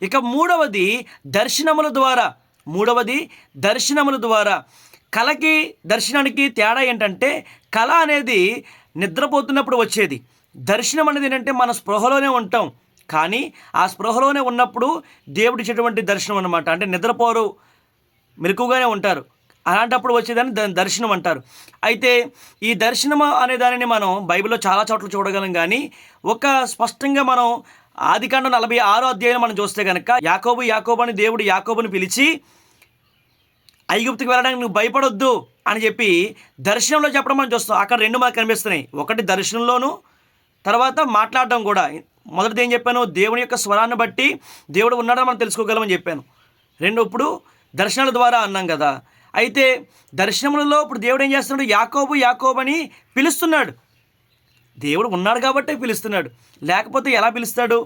ఇక మూడవది దర్శనముల ద్వారా. కళకి దర్శనానికి తేడా ఏంటంటే, కళ అనేది నిద్రపోతున్నప్పుడు వచ్చేది. దర్శనం అనేది ఏంటంటే మన స్పృహలోనే ఉంటాం, కానీ ఆ స్పృహలోనే ఉన్నప్పుడు దేవుడిచ్చేటువంటి దర్శనం అన్నమాట. అంటే నిద్రపోరు, మెలకువగానే ఉంటారు, అలాంటప్పుడు వచ్చేదాన్ని దర్శనం అంటారు. అయితే ఈ దర్శనం అనే దానిని మనం బైబిల్‌లో చాలా చోట్ల చూడగలం గానీ, ఒక స్పష్టంగా మనం ఆదికాండం 46 అధ్యాయం మనం చూస్తే గనక, యాకోబు అని దేవుడు యాకోబుని పిలిచి, ఐగుప్తుకి వెళ్ళడానికి నువ్వు భయపడొద్దు అని చెప్పి దర్శనంలో చెప్పడం మనం చూస్తాం. అక్కడ 2 మనకు కనిపిస్తున్నాయి. ఒకటి దర్శనంలోను, తర్వాత మాట్లాడడం కూడా. మొదటిది ఏం చెప్పాను? దేవుని యొక్క స్వరాన్ని బట్టి దేవుడు ఉన్నాడని మనం తెలుసుకోగలమని చెప్పాను. 2 ఇప్పుడు దర్శనాల ద్వారా అన్నాం కదా. అయితే దర్శనములలో ఇప్పుడు దేవుడు ఏం చేస్తున్నాడు? యాకోబు అని పిలుస్తున్నాడు. దేవుడు ఉన్నాడు కాబట్టే పిలుస్తున్నాడు. లేకపోతే ఎలా పిలుస్తాడు?